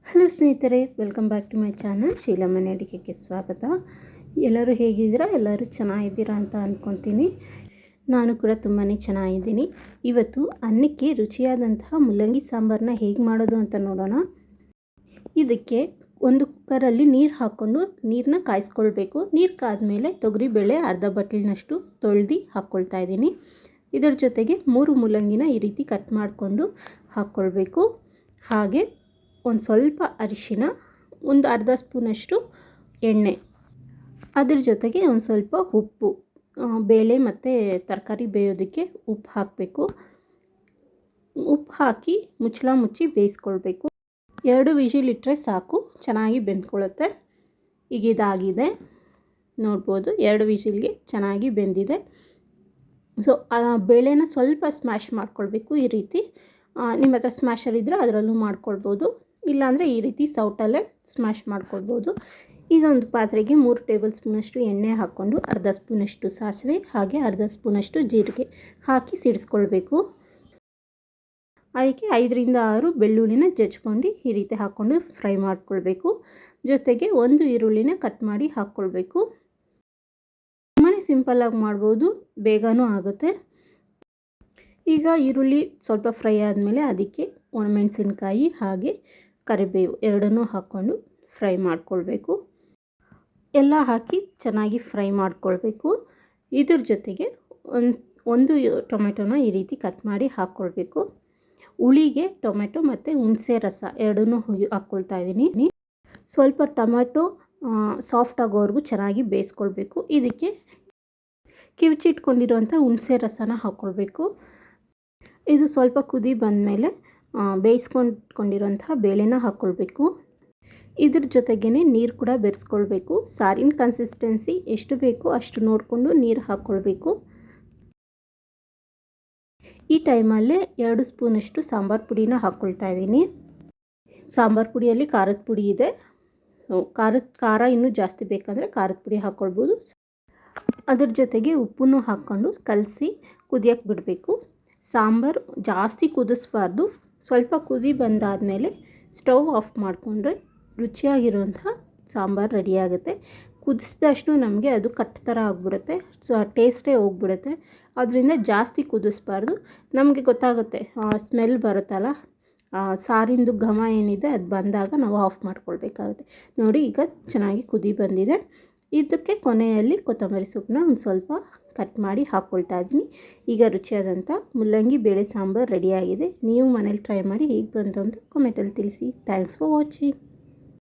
Hello ಸ್ನೇಹಿತರೆ, welcome back to my channel Sheela ಮನೆ ಅಡುಗೆಗೆ ಸ್ವಾಗತ. ಎಲ್ಲರೂ ಹೇಗಿದ್ದೀರಾ? ಎಲ್ಲರೂ ಚೆನ್ನಾಗಿದ್ದೀರಾ ಅಂತ ಅಂದ್ಕೊತೀನಿ. ನಾನು ಕೂಡ ತುಂಬಾ ಚೆನ್ನಾಗಿದ್ದೀನಿ. ಇವತ್ತು ಅನ್ನಕ್ಕೆ ರುಚಿಯಾದಂತಹ ಮುಲ್ಲಂಗಿ ಸಾಂಬಾರನ್ನ ಹೇಗೆ ಮಾಡೋದು ಅಂತ ನೋಡೋಣ. ಇದಕ್ಕೆ ಒಂದು ಕುಕ್ಕರಲ್ಲಿ ನೀರು ಹಾಕ್ಕೊಂಡು ನೀರನ್ನ ಕಾಯಿಸ್ಕೊಳ್ಬೇಕು. ನೀರು ಕಾದ್ಮೇಲೆ ತೊಗರಿಬೇಳೆ ಅರ್ಧ ಬಟ್ಲಿನಷ್ಟು ತೊಳೆದು ಹಾಕ್ಕೊಳ್ತಾ ಇದ್ದೀನಿ. ಇದರ ಜೊತೆಗೆ 3 ಮುಲ್ಲಂಗಿನ ಈ ರೀತಿ ಕಟ್ ಮಾಡಿಕೊಂಡು ಹಾಕ್ಕೊಳ್ಬೇಕು. ಹಾಗೆ ಒಂದು ಸ್ವಲ್ಪ ಅರಿಶಿನ, ಒಂದು ಅರ್ಧ ಸ್ಪೂನಷ್ಟು ಎಣ್ಣೆ, ಅದ್ರ ಜೊತೆಗೆ ಒಂದು ಸ್ವಲ್ಪ ಉಪ್ಪು, ಬೇಳೆ ಮತ್ತು ತರಕಾರಿ ಬೇಯೋದಕ್ಕೆ ಉಪ್ಪು ಹಾಕಬೇಕು. ಉಪ್ಪು ಹಾಕಿ ಮುಚ್ಚಳ ಮುಚ್ಚಿ ಬೇಯಿಸ್ಕೊಳ್ಬೇಕು. 2 ವಿಷಿಲ್ ಇಟ್ಟರೆ ಸಾಕು, ಚೆನ್ನಾಗಿ ಬೆಂದ್ಕೊಳ್ಳುತ್ತೆ. ಈಗ ಇದಾಗಿದೆ ನೋಡ್ಬೋದು, 2 ವಿಷಿಲ್ಗೆ ಚೆನ್ನಾಗಿ ಬೆಂದಿದೆ. ಸೊ ಬೇಳೆನ ಸ್ವಲ್ಪ ಸ್ಮ್ಯಾಶ್ ಮಾಡ್ಕೊಳ್ಬೇಕು. ಈ ರೀತಿ ನಿಮ್ಮ ಹತ್ರ ಸ್ಮ್ಯಾಶರ್ ಇದ್ದರೆ ಅದರಲ್ಲೂ ಮಾಡ್ಕೊಳ್ಬೋದು, ಇಲ್ಲಾಂದರೆ ಈ ರೀತಿ ಸೌಟಲ್ಲೇ ಸ್ಮ್ಯಾಶ್ ಮಾಡ್ಕೊಳ್ಬೋದು. ಈಗ ಒಂದು ಪಾತ್ರೆಗೆ 3 ಟೇಬಲ್ ಸ್ಪೂನಷ್ಟು ಎಣ್ಣೆ ಹಾಕ್ಕೊಂಡು ಅರ್ಧ ಸ್ಪೂನಷ್ಟು ಸಾಸಿವೆ ಹಾಗೆ ಅರ್ಧ ಸ್ಪೂನಷ್ಟು ಜೀರಿಗೆ ಹಾಕಿ ಸಿಡಿಸ್ಕೊಳ್ಬೇಕು. ಅದಕ್ಕೆ 5ರಿಂದ 6 ಬೆಳ್ಳುಳ್ಳಿನ ಜಜ್ಕೊಂಡು ಈ ರೀತಿ ಹಾಕ್ಕೊಂಡು ಫ್ರೈ ಮಾಡ್ಕೊಳ್ಬೇಕು. ಜೊತೆಗೆ 1 ಈರುಳ್ಳಿನ ಕಟ್ ಮಾಡಿ ಹಾಕ್ಕೊಳ್ಬೇಕು. ತುಂಬಾ ಸಿಂಪಲ್ಲಾಗಿ ಮಾಡ್ಬೋದು, ಬೇಗನೂ ಆಗುತ್ತೆ. ಈಗ ಈರುಳ್ಳಿ ಸ್ವಲ್ಪ ಫ್ರೈ ಆದಮೇಲೆ ಅದಕ್ಕೆ ಒಣಮೆಣಸಿನ್ಕಾಯಿ ಹಾಗೆ ಕರಿಬೇವು ಎರಡನ್ನೂ ಹಾಕ್ಕೊಂಡು ಫ್ರೈ ಮಾಡ್ಕೊಳ್ಬೇಕು. ಎಲ್ಲ ಹಾಕಿ ಚೆನ್ನಾಗಿ ಫ್ರೈ ಮಾಡ್ಕೊಳ್ಬೇಕು. ಇದ್ರ ಜೊತೆಗೆ ಒಂದು ಟೊಮೆಟೊನ ಈ ರೀತಿ ಕಟ್ ಮಾಡಿ ಹಾಕ್ಕೊಳ್ಬೇಕು. ಹುಳಿಗೆ ಟೊಮೆಟೊ ಮತ್ತು ಹುಣಸೆ ರಸ ಎರಡನ್ನೂ ಹಾಕ್ಕೊಳ್ತಾ ಇದ್ದೀನಿ. ಸ್ವಲ್ಪ ಟೊಮೆಟೊ ಸಾಫ್ಟ್ ಆಗೋವರೆಗೂ ಚೆನ್ನಾಗಿ ಬೇಯಿಸ್ಕೊಳ್ಬೇಕು. ಇದಕ್ಕೆ ಕಿವುಚಿಟ್ಕೊಂಡಿರೋಂಥ ಹುಣಸೆ ರಸನ ಹಾಕ್ಕೊಳ್ಬೇಕು. ಇದು ಸ್ವಲ್ಪ ಕುದಿ ಬಂದಮೇಲೆ ಬೇಯಿಸ್ಕೊಂಡಿರೋಂಥ ಬೇಳೆನ ಹಾಕ್ಕೊಳ್ಬೇಕು. ಇದ್ರ ಜೊತೆಗೇ ನೀರು ಕೂಡ ಬೆರೆಸ್ಕೊಳ್ಬೇಕು. ಸಾರಿನ ಕನ್ಸಿಸ್ಟೆನ್ಸಿ ಎಷ್ಟು ಬೇಕೋ ಅಷ್ಟು ನೋಡಿಕೊಂಡು ನೀರು ಹಾಕ್ಕೊಳ್ಬೇಕು. ಈ ಟೈಮಲ್ಲೇ 2 ಸ್ಪೂನಷ್ಟು ಸಾಂಬಾರು ಪುಡಿನ ಹಾಕ್ಕೊಳ್ತಾ ಇದ್ದೀನಿ. ಸಾಂಬಾರು ಪುಡಿಯಲ್ಲಿ ಖಾರದ ಪುಡಿ ಇದೆ. ಖಾರ ಇನ್ನೂ ಜಾಸ್ತಿ ಬೇಕಂದರೆ ಖಾರದ ಪುಡಿ ಹಾಕ್ಕೊಳ್ಬೋದು. ಅದ್ರ ಜೊತೆಗೆ ಉಪ್ಪನ್ನು ಹಾಕ್ಕೊಂಡು ಕಲಸಿ ಕುದಿಯೋಕ್ಕೆ ಬಿಡಬೇಕು. ಸಾಂಬಾರು ಜಾಸ್ತಿ ಕುದಿಸ್ಬಾರ್ದು. ಸ್ವಲ್ಪ ಕುದಿ ಬಂದಾದಮೇಲೆ ಸ್ಟವ್ ಆಫ್ ಮಾಡಿಕೊಂಡ್ರೆ ರುಚಿಯಾಗಿರುವಂಥ ಸಾಂಬಾರು ರೆಡಿಯಾಗುತ್ತೆ. ಕುದಿಸಿದಷ್ಟು ನಮಗೆ ಅದು ಕಟ್ಟು ಥರ ಆಗಿಬಿಡುತ್ತೆ, ಟೇಸ್ಟೇ ಹೋಗ್ಬಿಡುತ್ತೆ. ಅದರಿಂದ ಜಾಸ್ತಿ ಕುದಿಸ್ಬಾರ್ದು. ನಮಗೆ ಗೊತ್ತಾಗುತ್ತೆ, ಸ್ಮೆಲ್ ಬರುತ್ತಲ್ಲ, ಸಾರಿಂದು ಘಮ ಏನಿದೆ ಅದು ಬಂದಾಗ ನಾವು ಆಫ್ ಮಾಡ್ಕೊಳ್ಬೇಕಾಗುತ್ತೆ. ನೋಡಿ, ಈಗ ಚೆನ್ನಾಗಿ ಕುದಿ ಬಂದಿದೆ. ಇದಕ್ಕೆ ಕೊನೆಯಲ್ಲಿ ಕೊತ್ತಂಬರಿ ಸೊಪ್ಪನ್ನ ಒಂದು ಸ್ವಲ್ಪ ಕಟ್ ಮಾಡಿ ಹಾಕ್ಕೊಳ್ತಾ ಇದ್ದೀನಿ. ಈಗ ರುಚಿಯಾದಂಥ ಮುಲ್ಲಂಗಿ ಬೇಳೆ ಸಾಂಬಾರು ರೆಡಿಯಾಗಿದೆ. ನೀವು ಮನೇಲಿ ಟ್ರೈ ಮಾಡಿ ಹೇಗೆ ಬಂತು ಅಂತ ಕಾಮೆಂಟಲ್ಲಿ ತಿಳಿಸಿ. Thanks for watching.